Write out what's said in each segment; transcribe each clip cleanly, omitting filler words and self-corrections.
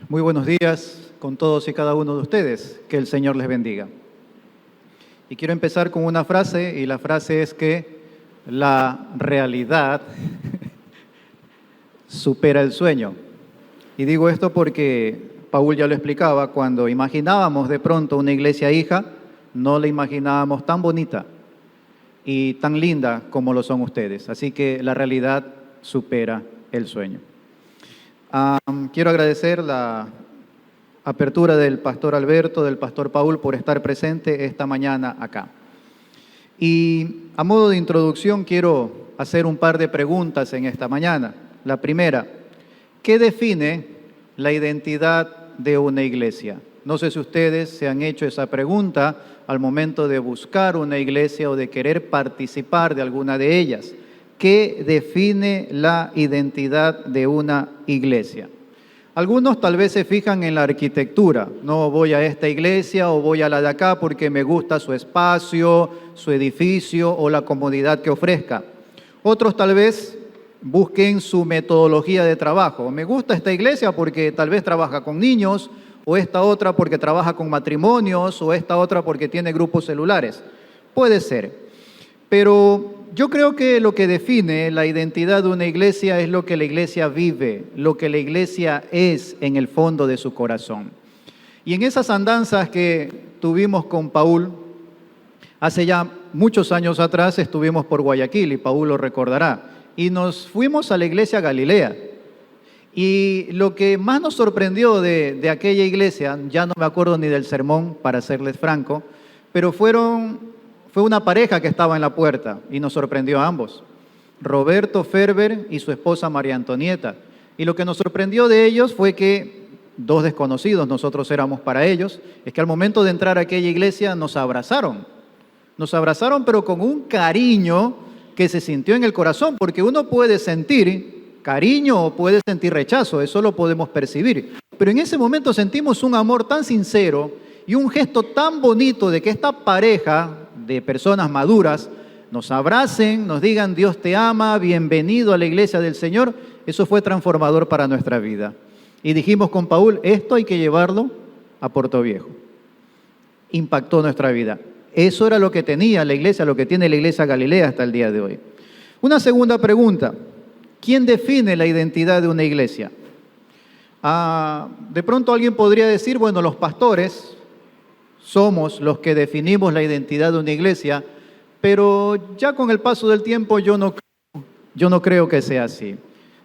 Muy buenos días con todos y cada uno de ustedes. Que el Señor les bendiga. Y quiero empezar con una frase, y la frase es que la realidad supera el sueño. Y digo esto porque Paul ya lo explicaba, cuando imaginábamos de pronto una iglesia hija, no la imaginábamos tan bonita y tan linda como lo son ustedes. Así que la realidad supera el sueño. Quiero agradecer la apertura del pastor Alberto, del pastor Paul, por estar presente esta mañana acá. Y a modo de introducción quiero hacer un par de preguntas en esta mañana. La primera, ¿qué define la identidad de una iglesia? No sé si ustedes se han hecho esa pregunta al momento de buscar una iglesia o de querer participar de alguna de ellas. ¿Qué define la identidad de una iglesia? Algunos tal vez se fijan en la arquitectura. No voy a esta iglesia o voy a la de acá porque me gusta su espacio, su edificio o la comodidad que ofrezca. Otros tal vez busquen su metodología de trabajo. Me gusta esta iglesia porque tal vez trabaja con niños, o esta otra porque trabaja con matrimonios, o esta otra porque tiene grupos celulares. Puede ser. Pero yo creo que lo que define la identidad de una iglesia es lo que la iglesia vive, lo que la iglesia es en el fondo de su corazón. Y en esas andanzas que tuvimos con Paul, hace ya muchos años atrás estuvimos por Guayaquil, y Paul lo recordará, y nos fuimos a la iglesia Galilea. Y lo que más nos sorprendió de aquella iglesia, ya no me acuerdo ni del sermón, para serles franco, pero fue una pareja que estaba en la puerta y nos sorprendió a ambos. Roberto Ferber y su esposa María Antonieta. Y lo que nos sorprendió de ellos fue que, dos desconocidos, nosotros éramos para ellos, es que al momento de entrar a aquella iglesia nos abrazaron. Nos abrazaron, pero con un cariño que se sintió en el corazón, porque uno puede sentir cariño o puede sentir rechazo, eso lo podemos percibir. Pero en ese momento sentimos un amor tan sincero y un gesto tan bonito de que esta pareja de personas maduras nos abracen, nos digan Dios te ama, bienvenido a la iglesia del Señor. Eso fue transformador para nuestra vida. Y dijimos con Paul, esto hay que llevarlo a Puerto Viejo. Impactó nuestra vida. Eso era lo que tenía la iglesia, lo que tiene la iglesia Galilea hasta el día de hoy. Una segunda pregunta, ¿quién define la identidad de una iglesia? De pronto alguien podría decir, bueno, los pastores somos los que definimos la identidad de una iglesia, pero ya con el paso del tiempo yo no creo que sea así.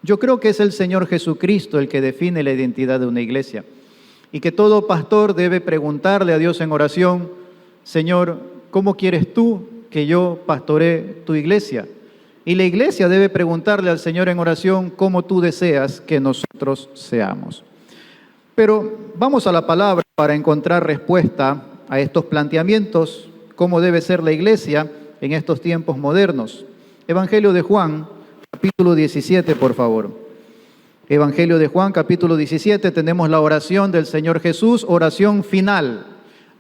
Yo creo que es el Señor Jesucristo el que define la identidad de una iglesia, y que todo pastor debe preguntarle a Dios en oración, Señor, ¿cómo quieres tú que yo pastoree tu iglesia? Y la iglesia debe preguntarle al Señor en oración cómo tú deseas que nosotros seamos. Pero vamos a la palabra para encontrar respuesta a estos planteamientos, cómo debe ser la iglesia en estos tiempos modernos. Evangelio de Juan, capítulo 17, por favor. Evangelio de Juan, capítulo 17, tenemos la oración del Señor Jesús, oración final,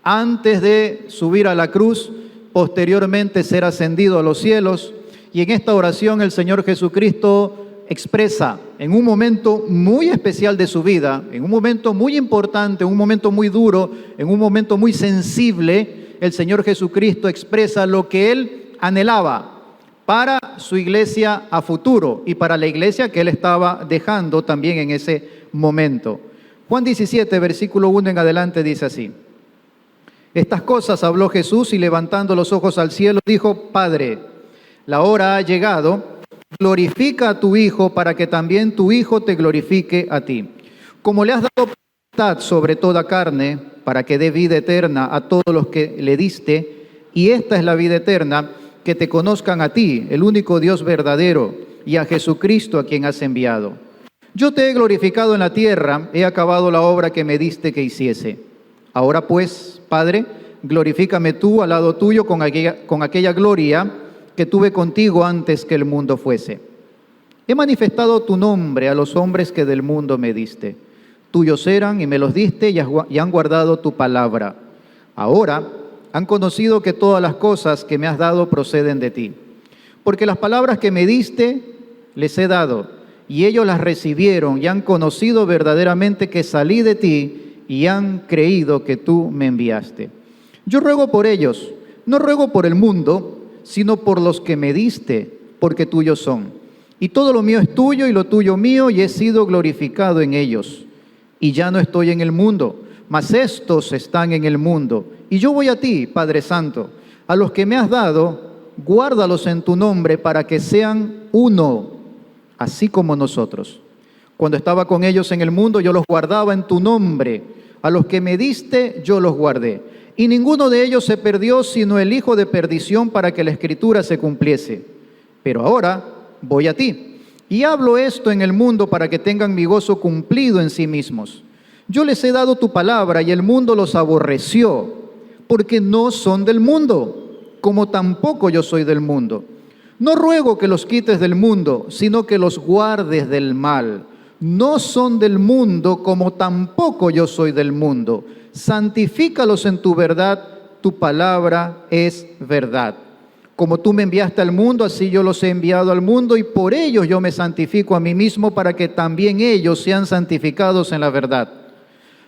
antes de subir a la cruz, posteriormente ser ascendido a los cielos. Y en esta oración el Señor Jesucristo expresa en un momento muy especial de su vida, en un momento muy importante, en un momento muy duro, en un momento muy sensible, el Señor Jesucristo expresa lo que Él anhelaba para su iglesia a futuro y para la iglesia que Él estaba dejando también en ese momento. Juan 17, versículo 1 en adelante dice así: Estas cosas habló Jesús y levantando los ojos al cielo dijo, Padre, la hora ha llegado, glorifica a tu Hijo para que también tu Hijo te glorifique a ti. Como le has dado potestad sobre toda carne, para que dé vida eterna a todos los que le diste, y esta es la vida eterna, que te conozcan a ti, el único Dios verdadero, y a Jesucristo a quien has enviado. Yo te he glorificado en la tierra, he acabado la obra que me diste que hiciese. Ahora pues, Padre, glorifícame tú al lado tuyo con aquella gloria que tuve contigo antes que el mundo fuese. He manifestado tu nombre a los hombres que del mundo me diste. Tuyos eran y me los diste y han guardado tu palabra. Ahora han conocido que todas las cosas que me has dado proceden de ti. Porque las palabras que me diste les he dado, y ellos las recibieron y han conocido verdaderamente que salí de ti y han creído que tú me enviaste. Yo ruego por ellos, no ruego por el mundo, sino por los que me diste, porque tuyos son. Y todo lo mío es tuyo y lo tuyo mío, y he sido glorificado en ellos. Y ya no estoy en el mundo, mas estos están en el mundo. Y yo voy a ti, Padre Santo, a los que me has dado, guárdalos en tu nombre para que sean uno, así como nosotros. Cuando estaba con ellos en el mundo, yo los guardaba en tu nombre. A los que me diste, yo los guardé. Y ninguno de ellos se perdió, sino el hijo de perdición, para que la Escritura se cumpliese. Pero ahora voy a ti, y hablo esto en el mundo para que tengan mi gozo cumplido en sí mismos. Yo les he dado tu palabra, y el mundo los aborreció, porque no son del mundo, como tampoco yo soy del mundo. No ruego que los quites del mundo, sino que los guardes del mal. No son del mundo, como tampoco yo soy del mundo. Santifícalos en tu verdad, tu palabra es verdad. Como tú me enviaste al mundo, así yo los he enviado al mundo, y por ellos yo me santifico a mí mismo, para que también ellos sean santificados en la verdad.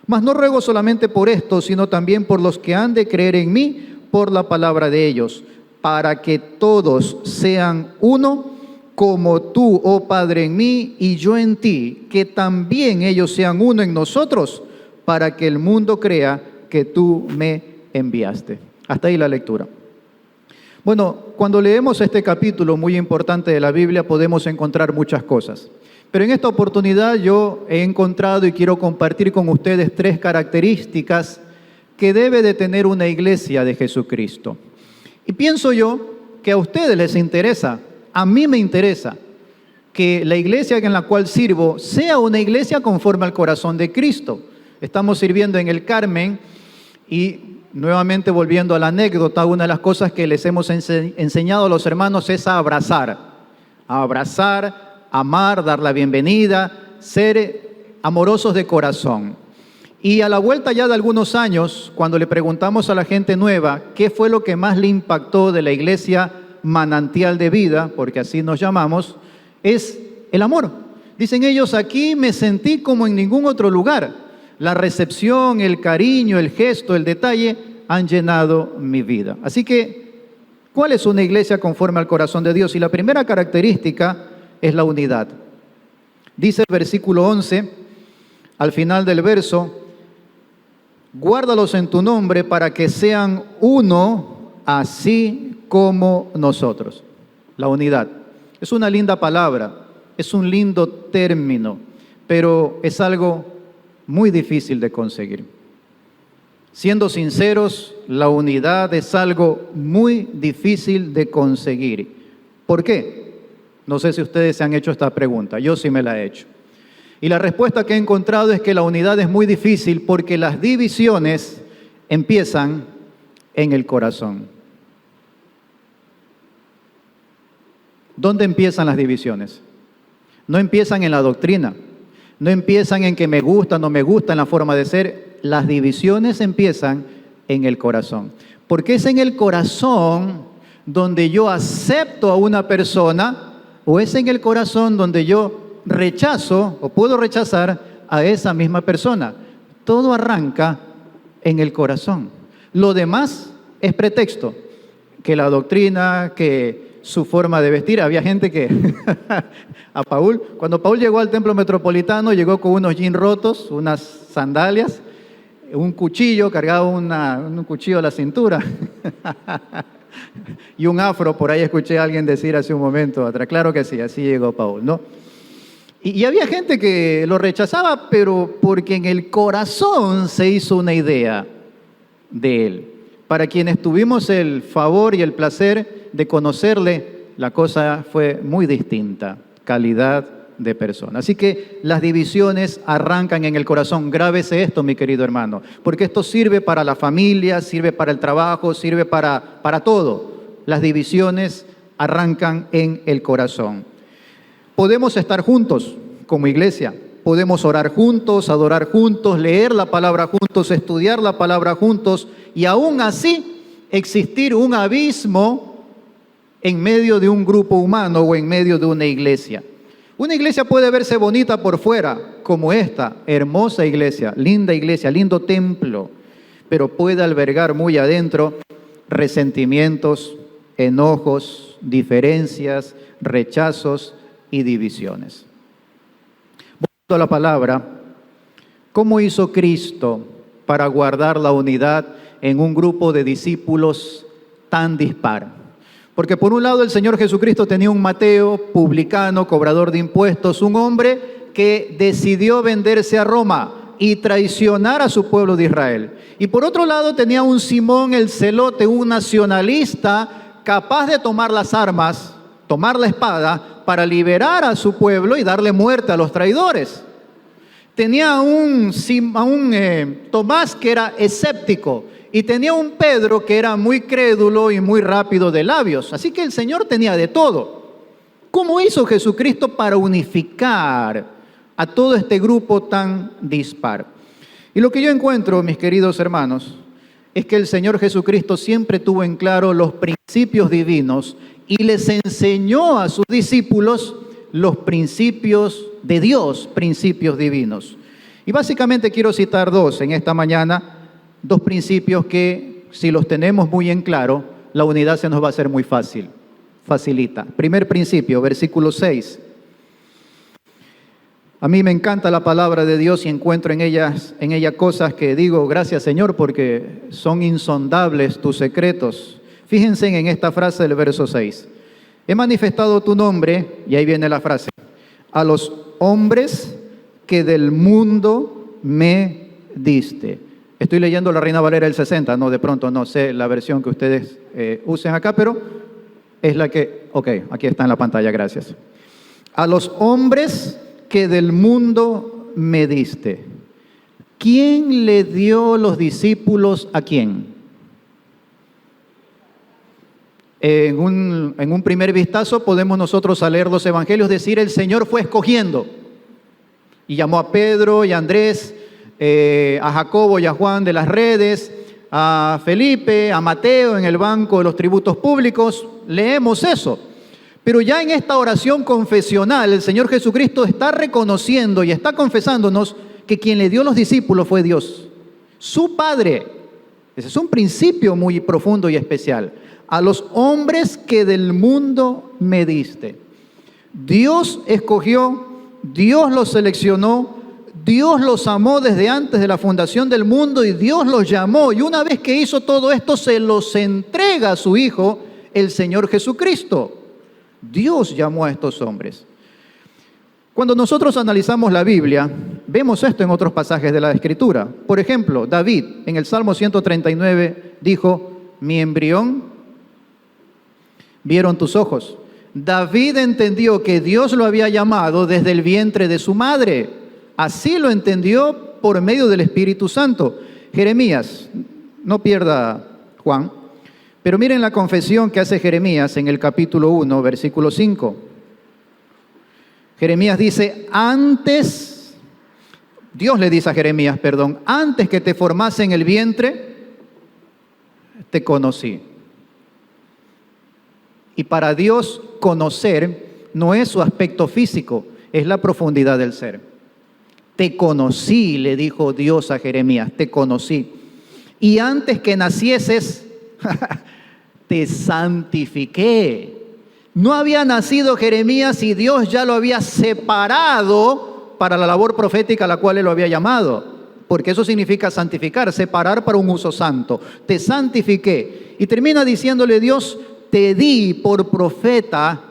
Mas no ruego solamente por esto, sino también por los que han de creer en mí, por la palabra de ellos, para que todos sean uno, como tú, oh Padre, en mí y yo en ti, que también ellos sean uno en nosotros, para que el mundo crea que tú me enviaste. Hasta ahí la lectura. Bueno, cuando leemos este capítulo muy importante de la Biblia, podemos encontrar muchas cosas. Pero en esta oportunidad yo he encontrado y quiero compartir con ustedes 3 características que debe de tener una iglesia de Jesucristo. Y pienso yo que a ustedes les interesa, a mí me interesa, que la iglesia en la cual sirvo sea una iglesia conforme al corazón de Cristo. Estamos sirviendo en el Carmen y nuevamente volviendo a la anécdota, una de las cosas que les hemos enseñado a los hermanos es a abrazar, amar, dar la bienvenida, ser amorosos de corazón. Y a la vuelta ya de algunos años, cuando le preguntamos a la gente nueva qué fue lo que más le impactó de la iglesia Manantial de Vida, porque así nos llamamos, es el amor. Dicen ellos, aquí me sentí como en ningún otro lugar. La recepción, el cariño, el gesto, el detalle han llenado mi vida. Así que, ¿cuál es una iglesia conforme al corazón de Dios? Y la primera característica es la unidad. Dice el versículo 11, al final del verso, guárdalos en tu nombre para que sean uno, así como nosotros. La unidad. Es una linda palabra, es un lindo término, pero es algo muy difícil de conseguir. Siendo sinceros, la unidad es algo muy difícil de conseguir. ¿Por qué? No sé si ustedes se han hecho esta pregunta, yo sí me la he hecho. Y la respuesta que he encontrado es que la unidad es muy difícil porque las divisiones empiezan en el corazón. ¿Dónde empiezan las divisiones? No empiezan en la doctrina, no empiezan en que me gusta, no me gusta, en la forma de ser. Las divisiones empiezan en el corazón. Porque es en el corazón donde yo acepto a una persona, o es en el corazón donde yo rechazo o puedo rechazar a esa misma persona. Todo arranca en el corazón. Lo demás es pretexto. Que la doctrina, que su forma de vestir. Había gente que cuando Paul llegó al templo metropolitano, llegó con unos jeans rotos, unas sandalias, un cuchillo, cargaba un cuchillo a la cintura y un afro. Por ahí escuché a alguien decir hace un momento atrás. Claro que sí, así llegó Paul, ¿no? Y había gente que lo rechazaba, pero porque en el corazón se hizo una idea de él. Para quienes tuvimos el favor y el placer de conocerle, la cosa fue muy distinta, calidad de persona. Así que las divisiones arrancan en el corazón. Grábese esto, mi querido hermano, porque esto sirve para la familia, sirve para el trabajo, sirve para todo. Las divisiones arrancan en el corazón. Podemos estar juntos como iglesia, podemos orar juntos, adorar juntos, leer la palabra juntos, estudiar la palabra juntos, y aún así existir un abismo en medio de un grupo humano o en medio de una iglesia. Una iglesia puede verse bonita por fuera, como esta, hermosa iglesia, lindo templo, pero puede albergar muy adentro resentimientos, enojos, diferencias, rechazos y divisiones. Volviendo a la palabra, ¿cómo hizo Cristo para guardar la unidad en un grupo de discípulos tan dispar? Porque por un lado el Señor Jesucristo tenía un Mateo, publicano, cobrador de impuestos, un hombre que decidió venderse a Roma y traicionar a su pueblo de Israel. Y por otro lado tenía un Simón el celote, un nacionalista capaz de tomar las armas, tomar la espada para liberar a su pueblo y darle muerte a los traidores. Tenía a un Tomás que era escéptico y tenía un Pedro que era muy crédulo y muy rápido de labios. Así que el Señor tenía de todo. ¿Cómo hizo Jesucristo para unificar a todo este grupo tan dispar? Y lo que yo encuentro, mis queridos hermanos, es que el Señor Jesucristo siempre tuvo en claro los principios divinos y les enseñó a sus discípulos los principios de Dios, principios divinos. Y básicamente quiero citar dos en esta mañana, dos principios que si los tenemos muy en claro, la unidad se nos va a hacer muy fácil, facilita. Primer principio, versículo 6. A mí me encanta la palabra de Dios y encuentro en ella cosas que digo, gracias Señor, porque son insondables tus secretos. Fíjense en esta frase del verso 6. He manifestado tu nombre, y ahí viene la frase, a los hombres que del mundo me diste. Estoy leyendo la Reina Valera del 60, no, de pronto no sé la versión que ustedes usen acá, pero es la que, ok, aquí está en la pantalla, gracias. A los hombres que del mundo me diste. ¿Quién le dio los discípulos a quién? En un primer vistazo podemos nosotros al leer los evangelios decir el Señor fue escogiendo y llamó a Pedro y a Andrés, a Jacobo y a Juan de las redes, a Felipe, a Mateo en el banco de los tributos públicos. Leemos eso. Pero ya en esta oración confesional el Señor Jesucristo está reconociendo y está confesándonos que quien le dio los discípulos fue Dios, su Padre. Ese es un principio muy profundo y especial. A los hombres que del mundo me diste. Dios escogió, Dios los seleccionó, Dios los amó desde antes de la fundación del mundo y Dios los llamó. Y una vez que hizo todo esto, se los entrega a su Hijo, el Señor Jesucristo. Dios llamó a estos hombres. Cuando nosotros analizamos la Biblia, vemos esto en otros pasajes de la Escritura. Por ejemplo, David, en el Salmo 139, dijo, mi embrión vieron tus ojos. David entendió que Dios lo había llamado desde el vientre de su madre. Así lo entendió por medio del Espíritu Santo. Jeremías, no pierda Juan, pero miren la confesión que hace Jeremías en el capítulo 1, versículo 5. Jeremías dice, Dios le dice a Jeremías, antes que te formase en el vientre, te conocí. Y para Dios conocer no es su aspecto físico, es la profundidad del ser. Te conocí, le dijo Dios a Jeremías, te conocí. Y antes que nacieses, te santifiqué. No había nacido Jeremías y Dios ya lo había separado para la labor profética a la cual Él lo había llamado. Porque eso significa santificar, separar para un uso santo. Te santifiqué. Y termina diciéndole Dios, te di por profeta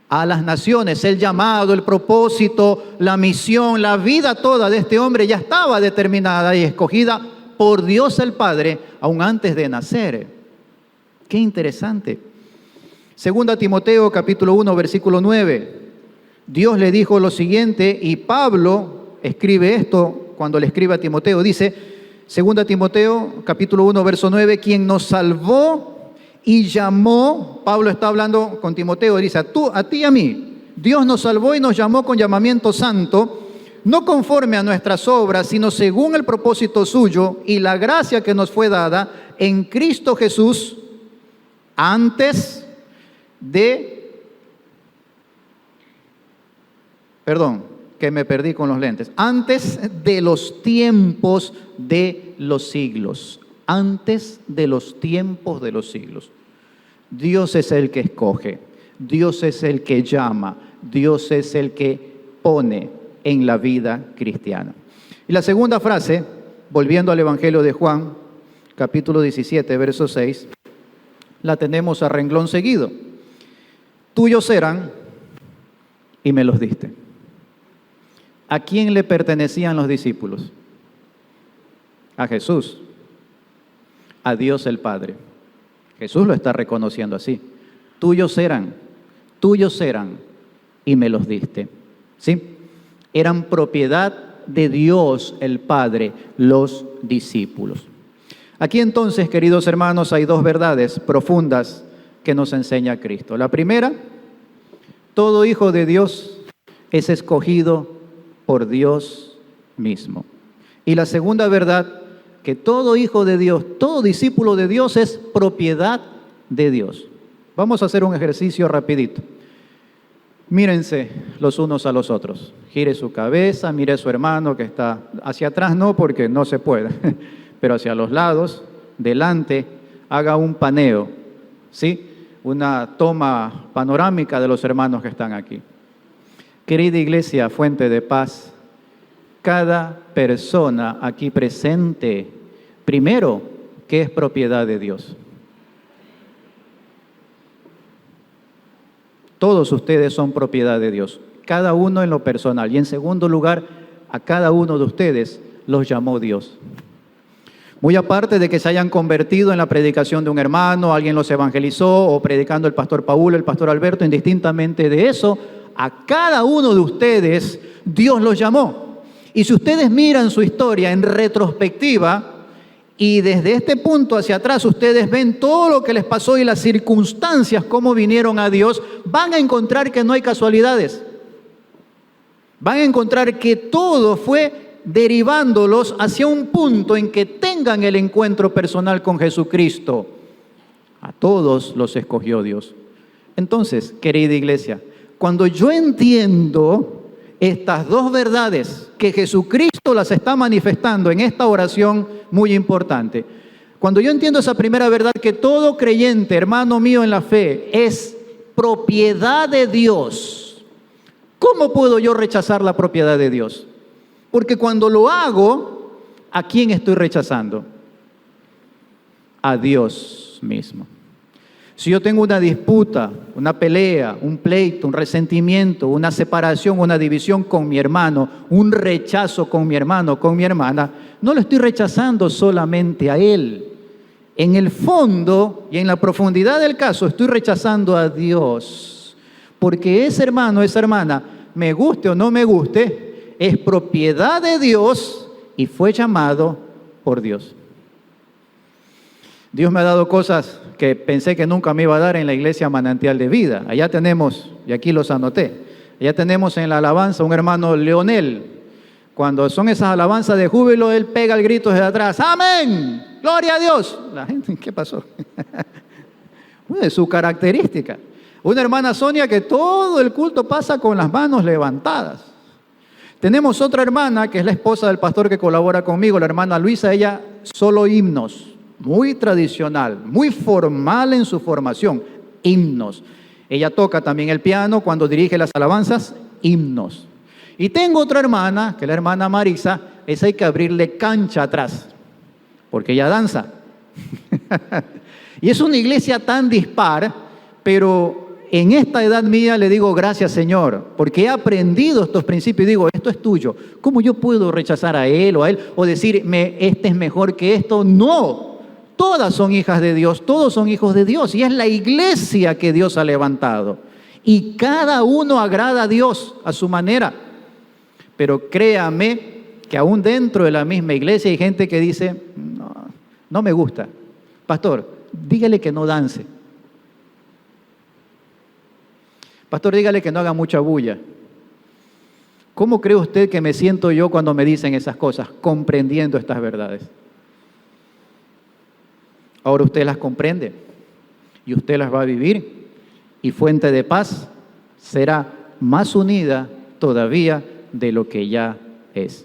a las naciones. El llamado, el propósito, la misión, la vida toda de este hombre ya estaba determinada y escogida por Dios el Padre aún antes de nacer. Qué interesante. Segunda Timoteo capítulo 1 versículo 9. Dios le dijo lo siguiente y Pablo escribe esto cuando le escribe a Timoteo. Dice, segunda Timoteo capítulo 1 verso 9, quien nos salvó y llamó, Pablo está hablando con Timoteo, dice, a ti y a mí, Dios nos salvó y nos llamó con llamamiento santo, no conforme a nuestras obras, sino según el propósito suyo y la gracia que nos fue dada en Cristo Jesús, antes de Perdón, que me perdí con los lentes. Antes de los tiempos de los siglos. Antes de los tiempos de los siglos. Dios es el que escoge. Dios es el que llama. Dios es el que pone en la vida cristiana. Y la segunda frase, volviendo al Evangelio de Juan, capítulo 17, verso 6, la tenemos a renglón seguido. Tuyos eran y me los diste. ¿A quién le pertenecían los discípulos? A Jesús, a Dios el Padre. Jesús lo está reconociendo así. Tuyos eran y me los diste. ¿Sí? Eran propiedad de Dios el Padre, los discípulos. Aquí entonces, queridos hermanos, hay dos verdades profundas que nos enseña Cristo. La primera, todo hijo de Dios es escogido por Dios mismo. Y la segunda verdad, que todo hijo de Dios, todo discípulo de Dios es propiedad de Dios. Vamos a hacer un ejercicio rapidito. Mírense los unos a los otros. Gire su cabeza, mire a su hermano que está hacia atrás, no porque no se puede, pero hacia los lados, delante, haga un paneo, ¿sí? Una toma panorámica de los hermanos que están aquí. Querida iglesia, fuente de paz, cada persona aquí presente, primero, que es propiedad de Dios. Todos ustedes son propiedad de Dios, cada uno en lo personal. Y en segundo lugar, a cada uno de ustedes los llamó Dios. Muy aparte de que se hayan convertido en la predicación de un hermano, alguien los evangelizó, o predicando el pastor Paul, el pastor Alberto, indistintamente de eso, a cada uno de ustedes Dios los llamó. Y si ustedes miran su historia en retrospectiva, y desde este punto hacia atrás ustedes ven todo lo que les pasó y las circunstancias, cómo vinieron a Dios, van a encontrar que no hay casualidades. Van a encontrar que todo fue derivándolos hacia un punto en que tengan el encuentro personal con Jesucristo. A todos los escogió Dios. Entonces, querida iglesia, cuando yo entiendo estas dos verdades que Jesucristo las está manifestando en esta oración muy importante, cuando yo entiendo esa primera verdad, que todo creyente, hermano mío en la fe, es propiedad de Dios, ¿cómo puedo yo rechazar la propiedad de Dios? Porque cuando lo hago, ¿a quién estoy rechazando? A Dios mismo. Si yo tengo una disputa, una pelea, un pleito, un resentimiento, una separación, una división con mi hermano, un rechazo con mi hermano, con mi hermana, no lo estoy rechazando solamente a él. En el fondo y en la profundidad del caso estoy rechazando a Dios. Porque ese hermano, esa hermana, me guste o no me guste, es propiedad de Dios y fue llamado por Dios. Dios me ha dado cosas que pensé que nunca me iba a dar en la iglesia Manantial de Vida. Allá tenemos, y aquí los anoté, allá tenemos en la alabanza un hermano Leonel. Cuando son esas alabanzas de júbilo, él pega el grito desde atrás, ¡amén! ¡Gloria a Dios! La gente, ¿qué pasó? Es su característica. Una hermana Sonia que todo el culto pasa con las manos levantadas. Tenemos otra hermana que es la esposa del pastor que colabora conmigo, la hermana Luisa, ella solo himnos. Muy tradicional, muy formal en su formación, himnos. Ella toca también el piano cuando dirige las alabanzas, himnos. Y tengo otra hermana, que es la hermana Marisa, esa hay que abrirle cancha atrás, porque ella danza. Y es una iglesia tan dispar, pero en esta edad mía le digo gracias Señor, porque he aprendido estos principios y digo, esto es tuyo. ¿Cómo yo puedo rechazar a él o a él o decirme, este es mejor que esto? No. Todas son hijas de Dios, todos son hijos de Dios y es la iglesia que Dios ha levantado. Y cada uno agrada a Dios a su manera. Pero créame que aún dentro de la misma iglesia hay gente que dice, no me gusta. Pastor, dígale que no dance. Pastor, dígale que no haga mucha bulla. ¿Cómo cree usted que me siento yo cuando me dicen esas cosas, comprendiendo estas verdades? Ahora usted las comprende y usted las va a vivir y Fuente de Paz será más unida todavía de lo que ya es.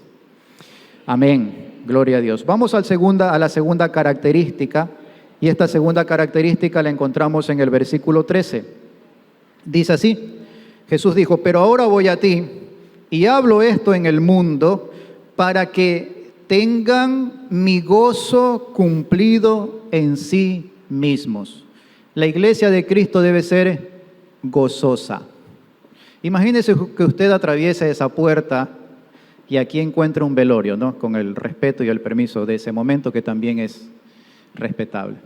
Amén. Gloria a Dios. Vamos a la segunda característica, y esta segunda característica la encontramos en el versículo 13. Dice así, Jesús dijo, pero ahora voy a ti y hablo esto en el mundo para que tengan mi gozo cumplido en sí mismos. La iglesia de Cristo debe ser gozosa. Imagínese que usted atraviesa esa puerta y aquí encuentra un velorio, ¿no? Con el respeto y el permiso de ese momento, que también es respetable.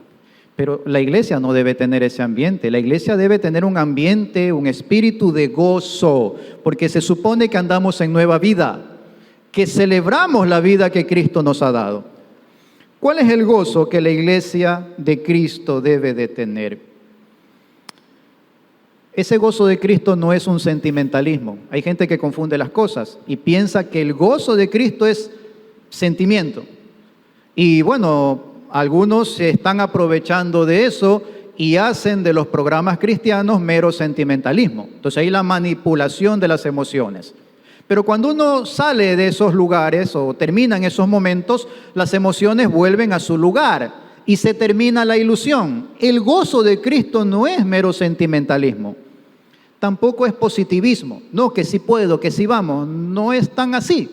Pero la iglesia no debe tener ese ambiente. La iglesia debe tener un ambiente, un espíritu de gozo, porque se supone que andamos en nueva vida, que celebramos la vida que Cristo nos ha dado. ¿Cuál es el gozo que la iglesia de Cristo debe de tener? Ese gozo de Cristo no es un sentimentalismo. Hay gente que confunde las cosas y piensa que el gozo de Cristo es sentimiento. Y bueno, algunos se están aprovechando de eso y hacen de los programas cristianos mero sentimentalismo. Entonces hay la manipulación de las emociones. Pero cuando uno sale de esos lugares o termina en esos momentos, las emociones vuelven a su lugar y se termina la ilusión. El gozo de Cristo no es mero sentimentalismo. Tampoco es positivismo. No, que sí puedo, que sí vamos. No es tan así,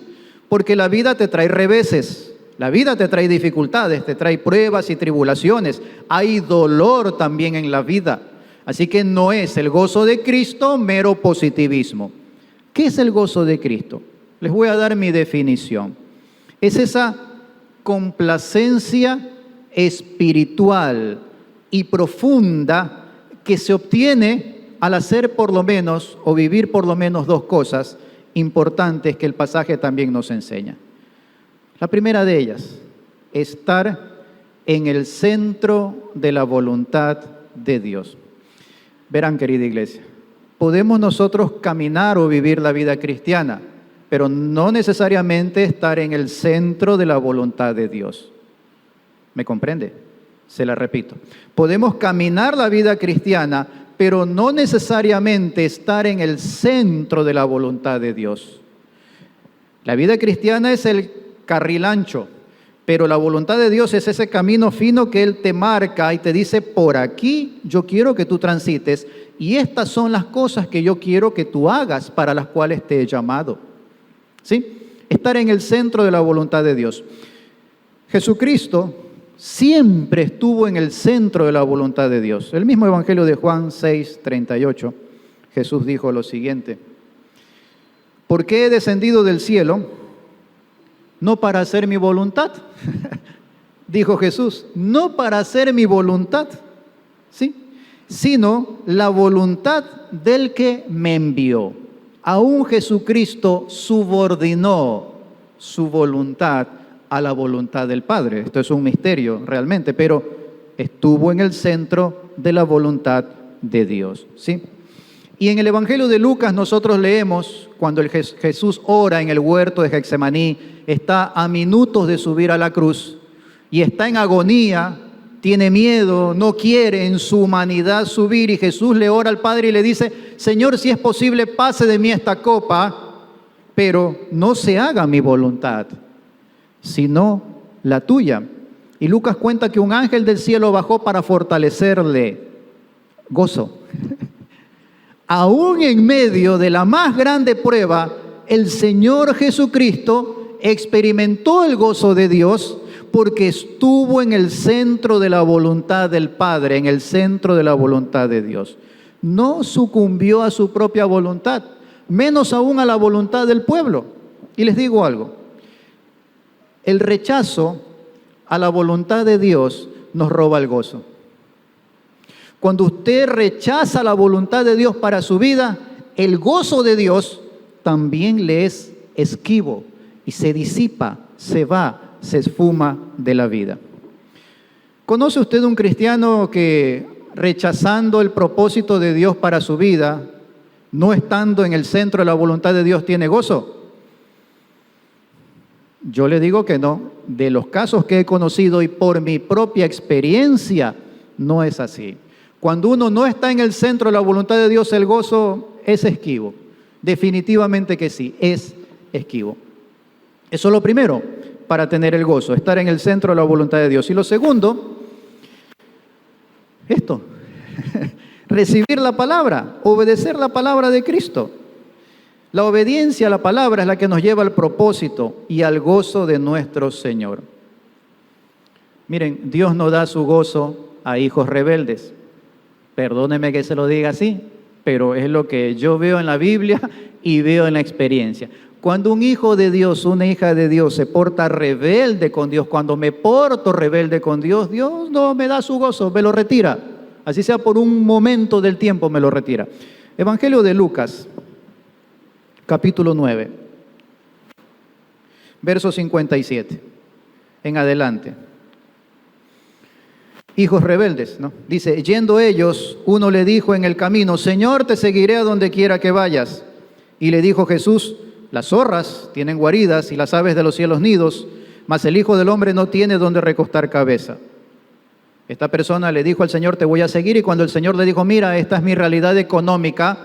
porque la vida te trae reveses. La vida te trae dificultades, te trae pruebas y tribulaciones. Hay dolor también en la vida. Así que no es el gozo de Cristo mero positivismo. ¿Qué es el gozo de Cristo? Les voy a dar mi definición. Es esa complacencia espiritual y profunda que se obtiene al hacer por lo menos o vivir por lo menos dos cosas importantes que el pasaje también nos enseña. La primera de ellas, estar en el centro de la voluntad de Dios. Verán, querida iglesia, podemos nosotros caminar o vivir la vida cristiana, pero no necesariamente estar en el centro de la voluntad de Dios. ¿Me comprende? Se la repito. Podemos caminar la vida cristiana, pero no necesariamente estar en el centro de la voluntad de Dios. La vida cristiana es el carril ancho, pero la voluntad de Dios es ese camino fino que Él te marca y te dice, por aquí yo quiero que tú transites y estas son las cosas que yo quiero que tú hagas para las cuales te he llamado. ¿Sí? Estar en el centro de la voluntad de Dios. Jesucristo siempre estuvo en el centro de la voluntad de Dios. El mismo Evangelio de Juan 6:38, Jesús dijo lo siguiente: ¿por qué he descendido del cielo? No para hacer mi voluntad, dijo Jesús, no para hacer mi voluntad, ¿sí? Sino la voluntad del que me envió. Aún Jesucristo subordinó su voluntad a la voluntad del Padre. Esto es un misterio realmente, pero estuvo en el centro de la voluntad de Dios, ¿sí? Y en el Evangelio de Lucas nosotros leemos cuando Jesús ora en el huerto de Getsemaní, está a minutos de subir a la cruz y está en agonía, tiene miedo, no quiere en su humanidad subir, y Jesús le ora al Padre y le dice: Señor, si es posible, pase de mí esta copa, pero no se haga mi voluntad, sino la tuya. Y Lucas cuenta que un ángel del cielo bajó para fortalecerle. Gozo. Aún en medio de la más grande prueba, el Señor Jesucristo experimentó el gozo de Dios porque estuvo en el centro de la voluntad del Padre, en el centro de la voluntad de Dios. No sucumbió a su propia voluntad, menos aún a la voluntad del pueblo. Y les digo algo: el rechazo a la voluntad de Dios nos roba el gozo. Cuando usted rechaza la voluntad de Dios para su vida, el gozo de Dios también le es esquivo y se disipa, se va, se esfuma de la vida. ¿Conoce usted un cristiano que, rechazando el propósito de Dios para su vida, no estando en el centro de la voluntad de Dios, tiene gozo? Yo le digo que no. De los casos que he conocido y por mi propia experiencia, no es así. Cuando uno no está en el centro de la voluntad de Dios, el gozo es esquivo. Definitivamente que sí, es esquivo. Eso es lo primero para tener el gozo, estar en el centro de la voluntad de Dios. Y lo segundo, esto, recibir la palabra, obedecer la palabra de Cristo. La obediencia a la palabra es la que nos lleva al propósito y al gozo de nuestro Señor. Miren, Dios no da su gozo a hijos rebeldes. Perdóneme que se lo diga así, pero es lo que yo veo en la Biblia y veo en la experiencia. Cuando un hijo de Dios, una hija de Dios se porta rebelde con Dios, cuando me porto rebelde con Dios, Dios no me da su gozo, me lo retira. Así sea por un momento del tiempo, me lo retira. Evangelio de Lucas, capítulo 9, verso 57, en adelante. Hijos rebeldes, ¿no? Dice, yendo ellos, uno le dijo en el camino, Señor, te seguiré a donde quiera que vayas. Y le dijo Jesús, las zorras tienen guaridas y las aves de los cielos nidos, mas el Hijo del Hombre no tiene donde recostar cabeza. Esta persona le dijo al Señor, te voy a seguir, y cuando el Señor le dijo, mira, esta es mi realidad económica,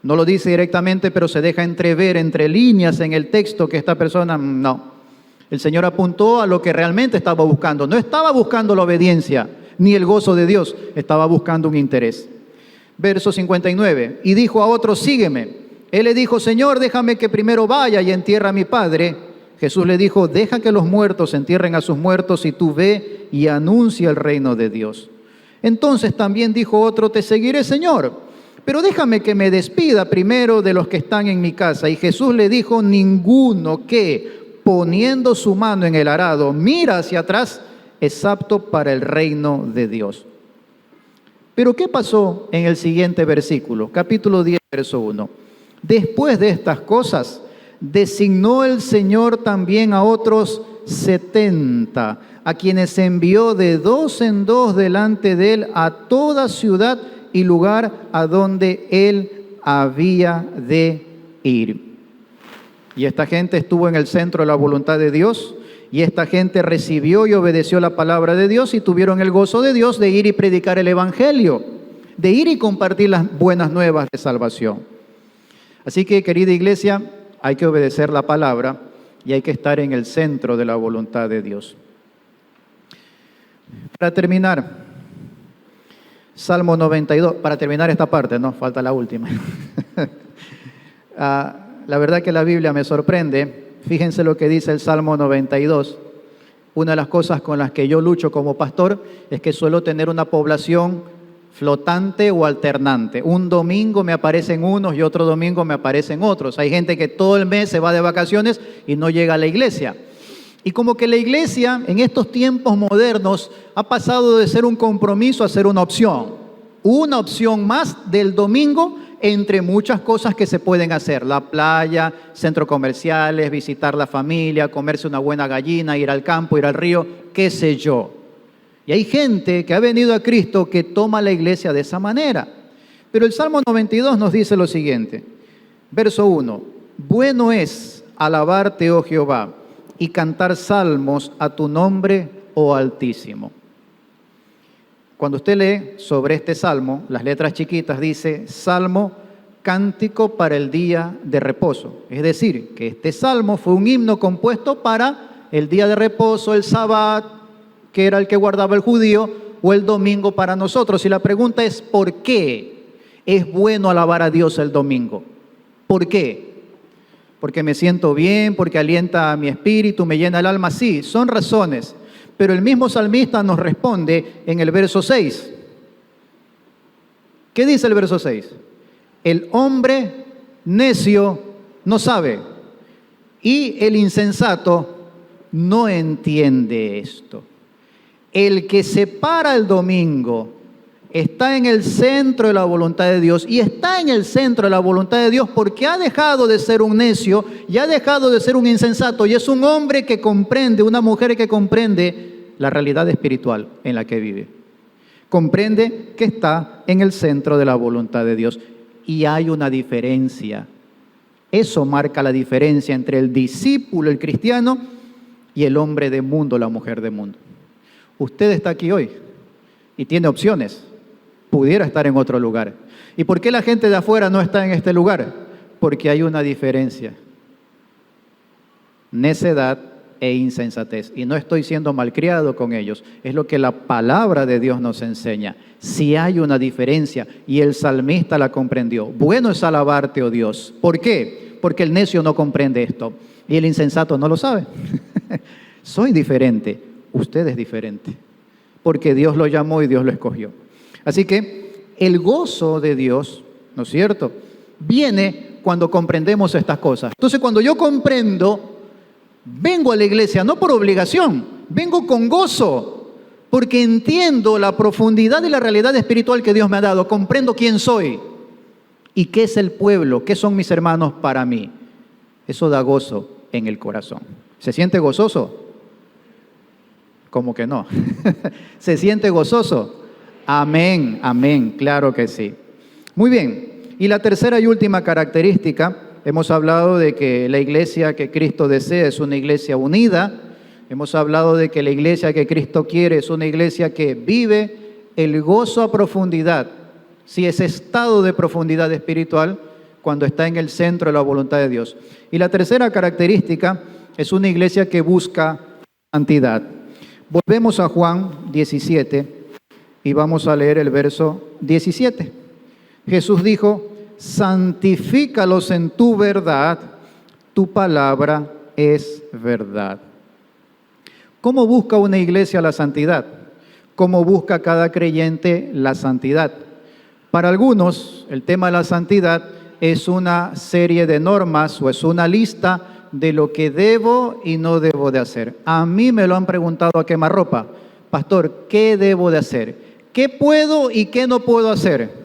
no lo dice directamente, pero se deja entrever entre líneas en el texto que esta persona, no. El Señor apuntó a lo que realmente estaba buscando. No estaba buscando la obediencia ni el gozo de Dios, estaba buscando un interés. Verso 59, y dijo a otro, sígueme. Él le dijo, Señor, déjame que primero vaya y entierre a mi padre. Jesús le dijo, deja que los muertos entierren a sus muertos y tú ve y anuncia el reino de Dios. Entonces también dijo otro, te seguiré, Señor, pero déjame que me despida primero de los que están en mi casa. Y Jesús le dijo, ninguno que, poniendo su mano en el arado, mira hacia atrás, es apto para el reino de Dios. Pero ¿qué pasó en el siguiente versículo? Capítulo 10, verso 1. Después de estas cosas, designó el Señor también a otros 70, a quienes envió de dos en dos delante de él a toda ciudad y lugar a donde él había de ir. Y esta gente estuvo en el centro de la voluntad de Dios, y esta gente recibió y obedeció la palabra de Dios y tuvieron el gozo de Dios de ir y predicar el evangelio, de ir y compartir las buenas nuevas de salvación. Así que, querida iglesia, hay que obedecer la palabra y hay que estar en el centro de la voluntad de Dios. Para terminar, Salmo 92, para terminar esta parte, no, falta la última. La verdad que la Biblia me sorprende. Fíjense lo que dice el Salmo 92. Una de las cosas con las que yo lucho como pastor es que suelo tener una población flotante o alternante. Un domingo me aparecen unos y otro domingo me aparecen otros. Hay gente que todo el mes se va de vacaciones y no llega a la iglesia. Y como que la iglesia en estos tiempos modernos ha pasado de ser un compromiso a ser una opción más del domingo entre muchas cosas que se pueden hacer. La playa, centros comerciales, visitar la familia, comerse una buena gallina, ir al campo, ir al río, qué sé yo. Y hay gente que ha venido a Cristo que toma la iglesia de esa manera. Pero el Salmo 92 nos dice lo siguiente, verso 1, bueno es alabarte, oh Jehová, y cantar salmos a tu nombre, oh Altísimo. Cuando usted lee sobre este salmo, las letras chiquitas dice, salmo, cántico para el día de reposo. Es decir, que este salmo fue un himno compuesto para el día de reposo, el Sabbat, que era el que guardaba el judío, o el domingo para nosotros. Y la pregunta es, ¿por qué es bueno alabar a Dios el domingo? ¿Por qué? Porque me siento bien, porque alienta a mi espíritu, me llena el alma. Sí, son razones. Pero el mismo salmista nos responde en el verso 6. ¿Qué dice el verso 6? El hombre necio no sabe y el insensato no entiende esto. El que se para el domingo está en el centro de la voluntad de Dios y está en el centro de la voluntad de Dios porque ha dejado de ser un necio y ha dejado de ser un insensato y es un hombre que comprende, una mujer que comprende la realidad espiritual en la que vive. Comprende que está en el centro de la voluntad de Dios y hay una diferencia. Eso marca la diferencia entre el discípulo, el cristiano, y el hombre de mundo, la mujer de mundo. Usted está aquí hoy y tiene opciones. Pudiera estar en otro lugar. ¿Y por qué la gente de afuera no está en este lugar? porque hay una diferencia. Necedad e insensatez. Y no estoy siendo malcriado con ellos. Es lo que la palabra de Dios nos enseña. Si hay una diferencia, y el salmista la comprendió. Bueno es alabarte, oh Dios. ¿Por qué? Porque el necio no comprende esto. Y el insensato no lo sabe. Soy diferente. Usted es diferente. Porque Dios lo llamó y Dios lo escogió. Así que el gozo de Dios, ¿no es cierto?, viene cuando comprendemos estas cosas. Entonces, cuando yo comprendo, vengo a la iglesia no por obligación, vengo con gozo, porque entiendo la profundidad y la realidad espiritual que Dios me ha dado, comprendo quién soy y qué es el pueblo, qué son mis hermanos para mí. Eso da gozo en el corazón. ¿Se siente gozoso? ¿Cómo que no? ¿Se siente gozoso? Amén, amén, claro que sí. Muy bien, y la tercera y última característica, hemos hablado de que la iglesia que Cristo desea es una iglesia unida. Hemos hablado de que la iglesia que Cristo quiere es una iglesia que vive el gozo a profundidad. Sí, ese estado de profundidad espiritual cuando está en el centro de la voluntad de Dios. Y la tercera característica es una iglesia que busca santidad. Volvemos a Juan 17 y vamos a leer el verso 17. Jesús dijo: santifícalos en tu verdad, tu palabra es verdad. ¿Cómo busca una iglesia la santidad? ¿Cómo busca cada creyente la santidad? Para algunos, el tema de la santidad es una serie de normas o es una lista de lo que debo y no debo de hacer. A mí me lo han preguntado a quemarropa: pastor, ¿qué debo de hacer? ¿Qué puedo y qué no puedo hacer?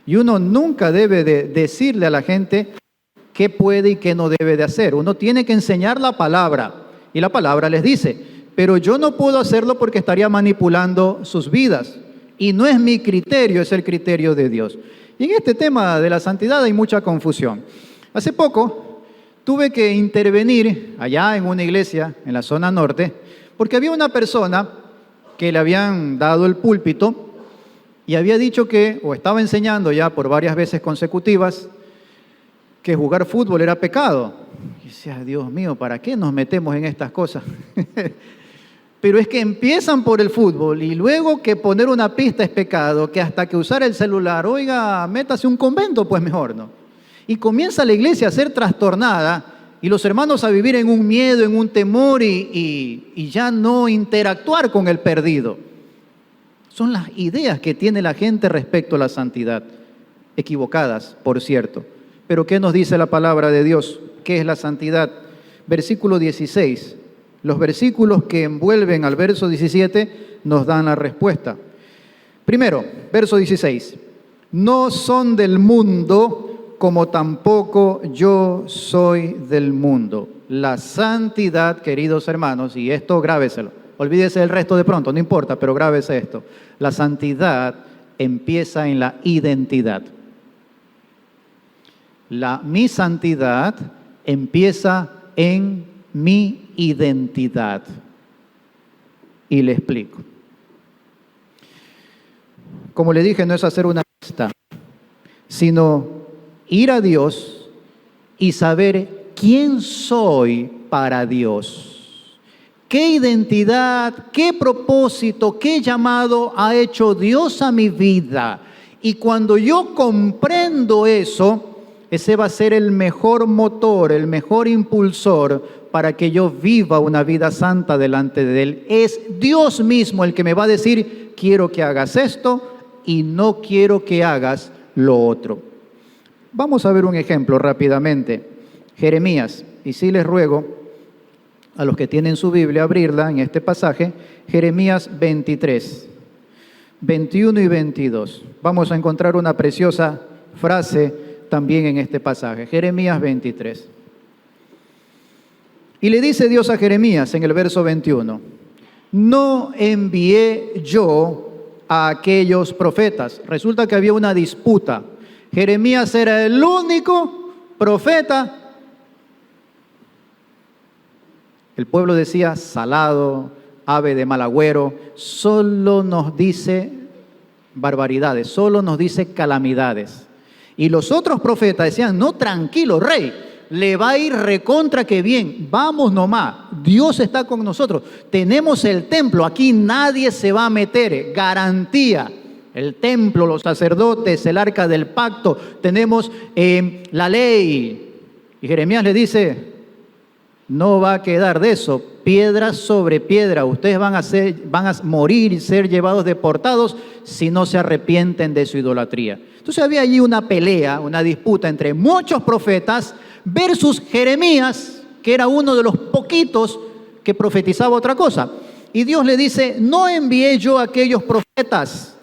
Y uno nunca debe de decirle a la gente qué puede y qué no debe de hacer. Uno tiene que enseñar la palabra. Y la palabra les dice: pero yo no puedo hacerlo porque estaría manipulando sus vidas. Y no es mi criterio, es el criterio de Dios. Y en este tema de la santidad hay mucha confusión. Hace poco tuve que intervenir allá en una iglesia en la zona norte, porque había una persona que le habían dado el púlpito y había dicho que, o estaba enseñando ya por varias veces consecutivas, que jugar fútbol era pecado. Y decía: Dios mío, ¿para qué nos metemos en estas cosas? Pero es que empiezan por el fútbol y luego que poner una pista es pecado, que hasta que usar el celular, oiga, métase un convento, pues mejor, ¿no? Y comienza la iglesia a ser trastornada y los hermanos a vivir en un miedo, en un temor y ya no interactuar con el perdido. Son las ideas que tiene la gente respecto a la santidad, equivocadas, por cierto. Pero ¿qué nos dice la palabra de Dios? ¿Qué es la santidad? Versículo 16. Los versículos que envuelven al verso 17 nos dan la respuesta. Primero, verso 16. No son del mundo, como tampoco yo soy del mundo. La santidad, queridos hermanos, y esto grábeselo. Olvídese del resto de pronto, no importa, pero grábese esto. La santidad empieza en la identidad. Mi santidad empieza en mi identidad. Y le explico. Como le dije, no es hacer una lista, sino ir a Dios y saber quién soy para Dios. ¿Qué identidad, qué propósito, qué llamado ha hecho Dios a mi vida? Y cuando yo comprendo eso, ese va a ser el mejor motor, el mejor impulsor para que yo viva una vida santa delante de Él. Es Dios mismo el que me va a decir: quiero que hagas esto y no quiero que hagas lo otro. Vamos a ver un ejemplo rápidamente. Jeremías, y sí les ruego a los que tienen su Biblia abrirla en este pasaje, Jeremías 23, 21 y 22. Vamos a encontrar una preciosa frase también en este pasaje, Jeremías 23. Y le dice Dios a Jeremías en el verso 21, no envié yo a aquellos profetas. Resulta que había una disputa. Jeremías era el único profeta. El pueblo decía: salado, ave de mal agüero, solo nos dice barbaridades, solo nos dice calamidades. Y los otros profetas decían, no, tranquilo, rey, le va a ir recontra que bien, vamos nomás, Dios está con nosotros, tenemos el templo, aquí nadie se va a meter, garantía. El templo, los sacerdotes, el arca del pacto, tenemos la ley. Y Jeremías le dice, no va a quedar de eso, piedra sobre piedra. Ustedes van a morir y ser llevados deportados si no se arrepienten de su idolatría. Entonces había allí una pelea, una disputa entre muchos profetas versus Jeremías, que era uno de los poquitos que profetizaba otra cosa. Y Dios le dice, no envié yo a aquellos profetas,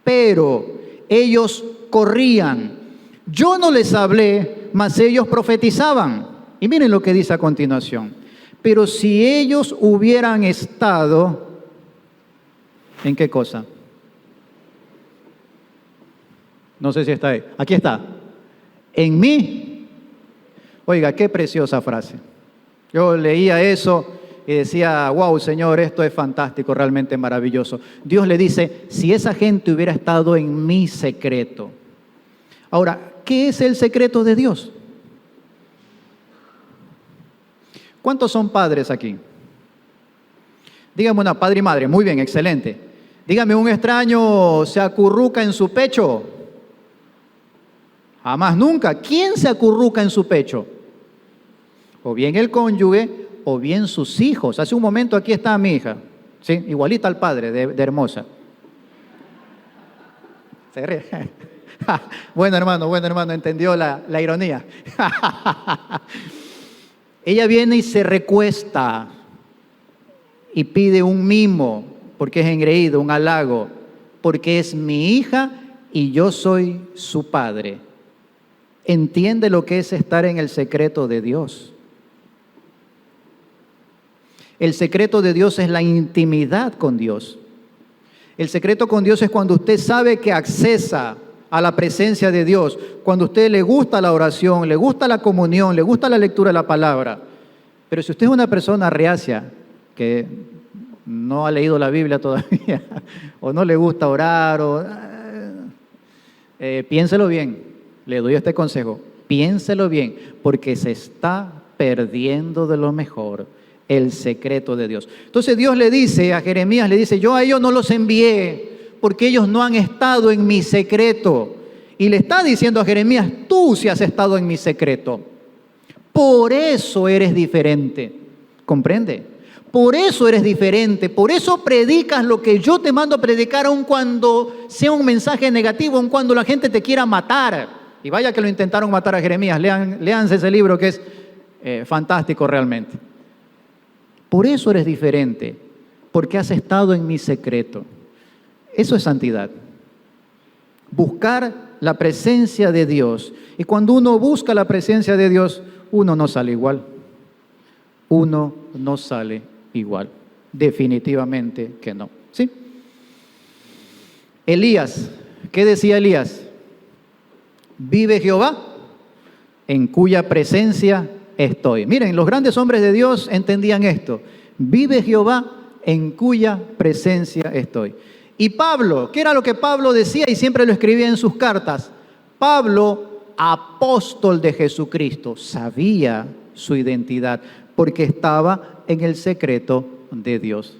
pero ellos corrían. Yo no les hablé, mas ellos profetizaban. Y miren lo que dice a continuación. Pero si ellos hubieran estado, ¿en qué cosa? No sé si está ahí. Aquí está. En mí. Oiga, qué preciosa frase. Yo leía eso y decía, wow, Señor, esto es fantástico, realmente maravilloso. Dios le dice, si esa gente hubiera estado en mi secreto. Ahora, ¿qué es el secreto de Dios? ¿Cuántos son padres aquí? Dígame una, padre y madre, muy bien, excelente. Dígame, ¿un extraño se acurruca en su pecho? Jamás, nunca. ¿Quién se acurruca en su pecho? O bien el cónyuge, o bien sus hijos. Hace un momento aquí está mi hija, ¿sí? Igualita al padre, de hermosa. Se ríe. Bueno, hermano, entendió la ironía. Ella viene y se recuesta y pide un mimo, porque es engreído, un halago, porque es mi hija y yo soy su padre. Entiende lo que es estar en el secreto de Dios. El secreto de Dios es la intimidad con Dios. El secreto con Dios es cuando usted sabe que accesa a la presencia de Dios, cuando a usted le gusta la oración, le gusta la comunión, le gusta la lectura de la palabra. Pero si usted es una persona reacia, que no ha leído la Biblia todavía, o no le gusta orar, piénselo bien, le doy este consejo, piénselo bien, porque se está perdiendo de lo mejor, el secreto de Dios. Entonces Dios le dice a Jeremías, le dice, yo a ellos no los envié, porque ellos no han estado en mi secreto. Y le está diciendo a Jeremías, tú sí has estado en mi secreto. Por eso eres diferente. ¿Comprende? Por eso eres diferente. Por eso predicas lo que yo te mando a predicar, aun cuando sea un mensaje negativo, aun cuando la gente te quiera matar. Y vaya que lo intentaron matar a Jeremías. Léanse ese libro que es fantástico realmente. Por eso eres diferente. Porque has estado en mi secreto. Eso es santidad. Buscar la presencia de Dios. Y cuando uno busca la presencia de Dios, uno no sale igual. Uno no sale igual. Definitivamente que no. ¿Sí? Elías, ¿qué decía Elías? Vive Jehová, en cuya presencia estoy. Miren, los grandes hombres de Dios entendían esto. Vive Jehová, en cuya presencia estoy. Y Pablo, ¿qué era lo que Pablo decía y siempre lo escribía en sus cartas? Pablo, apóstol de Jesucristo, sabía su identidad porque estaba en el secreto de Dios.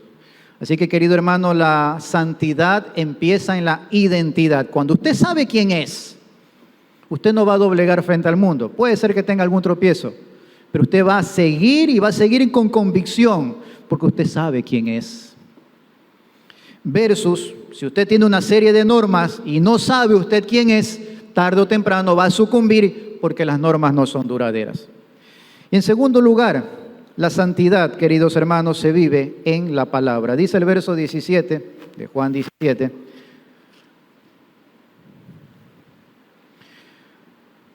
Así que, querido hermano, la santidad empieza en la identidad. Cuando usted sabe quién es, usted no va a doblegar frente al mundo. Puede ser que tenga algún tropiezo, pero usted va a seguir y va a seguir con convicción porque usted sabe quién es. Versus, si usted tiene una serie de normas y no sabe usted quién es, tarde o temprano va a sucumbir porque las normas no son duraderas. Y en segundo lugar, la santidad, queridos hermanos, se vive en la palabra. Dice el verso 17 de Juan 17.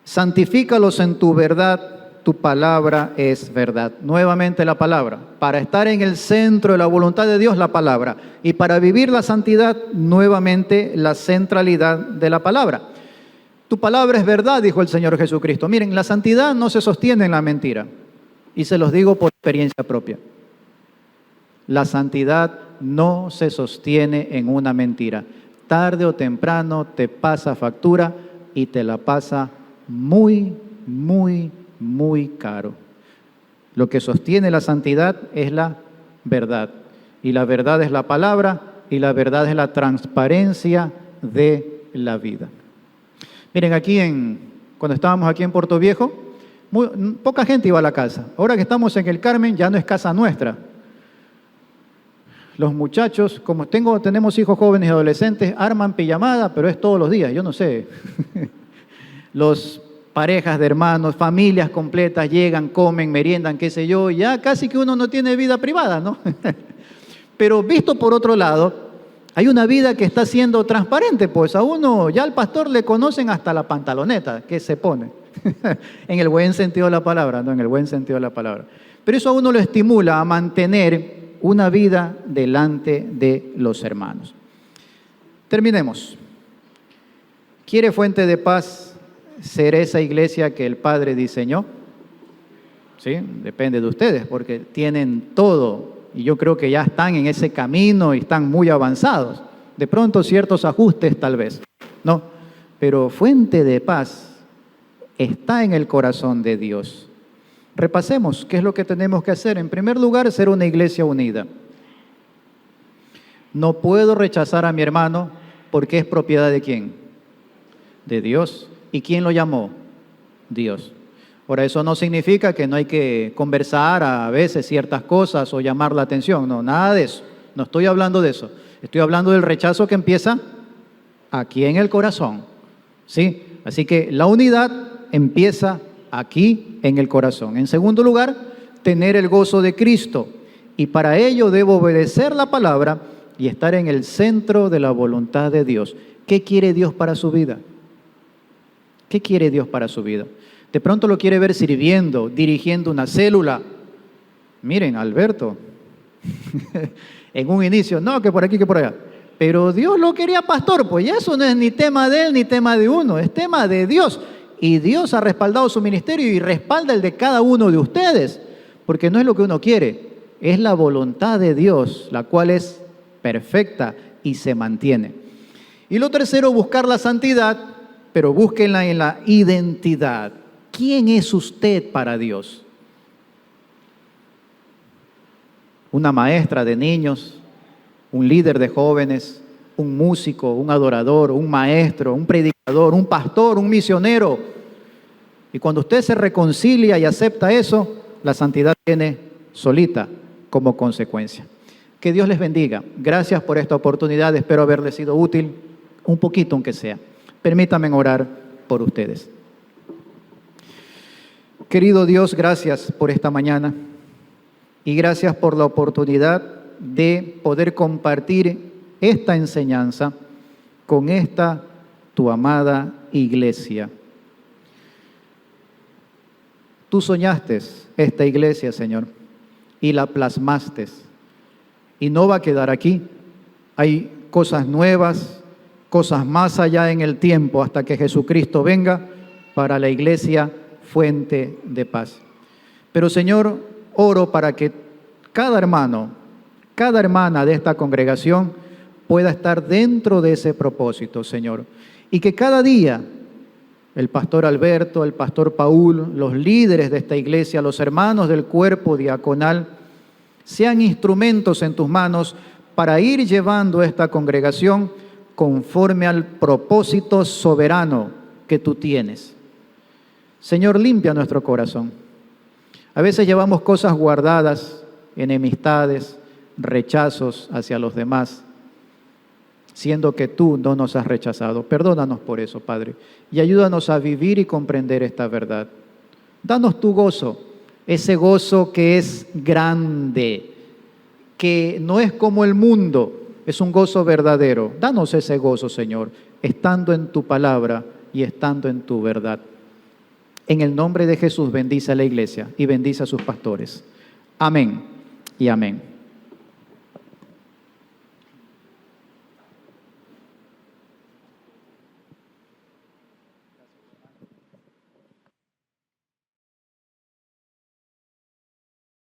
Santifícalos en tu verdad, tu palabra es verdad. Nuevamente la palabra. Para estar en el centro de la voluntad de Dios, la palabra. Y para vivir la santidad, nuevamente la centralidad de la palabra. Tu palabra es verdad, dijo el Señor Jesucristo. Miren, la santidad no se sostiene en la mentira. Y se los digo por experiencia propia. La santidad no se sostiene en una mentira. Tarde o temprano te pasa factura y te la pasa muy, muy, muy caro. Lo que sostiene la santidad es la verdad. Y la verdad es la palabra y la verdad es la transparencia de la vida. Miren, cuando estábamos aquí en Puerto Viejo, poca gente iba a la casa. Ahora que estamos en el Carmen, ya no es casa nuestra. Los muchachos, como tenemos hijos jóvenes y adolescentes, arman pijamada, pero es todos los días, yo no sé. Los parejas de hermanos, familias completas llegan, comen, meriendan, qué sé yo, ya casi que uno no tiene vida privada, ¿no? Pero visto por otro lado, hay una vida que está siendo transparente, pues a uno, ya al pastor le conocen hasta la pantaloneta que se pone, en el buen sentido de la palabra, ¿no? En el buen sentido de la palabra. Pero eso a uno lo estimula a mantener una vida delante de los hermanos. Terminemos. ¿Quiere Fuente de Paz ser esa iglesia que el Padre diseñó? Sí, depende de ustedes, porque tienen todo, y yo creo que ya están en ese camino y están muy avanzados. De pronto ciertos ajustes tal vez, ¿no? Pero Fuente de Paz está en el corazón de Dios. Repasemos qué es lo que tenemos que hacer. En primer lugar, ser una iglesia unida. No puedo rechazar a mi hermano porque es propiedad ¿de quién? De Dios. ¿Y quién lo llamó? Dios. Ahora, eso no significa que no hay que conversar a veces ciertas cosas o llamar la atención. No, nada de eso. No estoy hablando de eso. Estoy hablando del rechazo que empieza aquí en el corazón. ¿Sí? Así que la unidad empieza aquí en el corazón. En segundo lugar, tener el gozo de Cristo. Y para ello debo obedecer la palabra y estar en el centro de la voluntad de Dios. ¿Qué quiere Dios para su vida? ¿Qué quiere Dios para su vida? De pronto lo quiere ver sirviendo, dirigiendo una célula. Miren, Alberto, en un inicio, no, que por aquí, que por allá. Pero Dios lo quería pastor, pues ya eso no es ni tema de él ni tema de uno, es tema de Dios. Y Dios ha respaldado su ministerio y respalda el de cada uno de ustedes, porque no es lo que uno quiere, es la voluntad de Dios, la cual es perfecta y se mantiene. Y lo tercero, buscar la santidad, pero búsquenla en la identidad. ¿Quién es usted para Dios? Una maestra de niños, un líder de jóvenes, un músico, un adorador, un maestro, un predicador, un pastor, un misionero. Y cuando usted se reconcilia y acepta eso, la santidad viene solita como consecuencia. Que Dios les bendiga. Gracias por esta oportunidad. Espero haberles sido útil, un poquito aunque sea. Permítanme orar por ustedes. Querido Dios, gracias por esta mañana y gracias por la oportunidad de poder compartir esta enseñanza con esta tu amada iglesia. Tú soñaste esta iglesia, Señor, y la plasmaste. Y no va a quedar aquí. Hay cosas nuevas, cosas más allá en el tiempo hasta que Jesucristo venga para la iglesia Fuente de Paz. Pero, Señor, oro para que cada hermano, cada hermana de esta congregación pueda estar dentro de ese propósito, Señor. Y que cada día el pastor Alberto, el pastor Paul, los líderes de esta iglesia, los hermanos del cuerpo diaconal, sean instrumentos en tus manos para ir llevando esta congregación conforme al propósito soberano que tú tienes. Señor, limpia nuestro corazón. A veces llevamos cosas guardadas, enemistades, rechazos hacia los demás, siendo que tú no nos has rechazado. Perdónanos por eso, Padre, y ayúdanos a vivir y comprender esta verdad. Danos tu gozo, ese gozo que es grande, que no es como el mundo, es un gozo verdadero. Danos ese gozo, Señor, estando en tu palabra y estando en tu verdad. En el nombre de Jesús bendice a la iglesia y bendice a sus pastores. Amén y amén.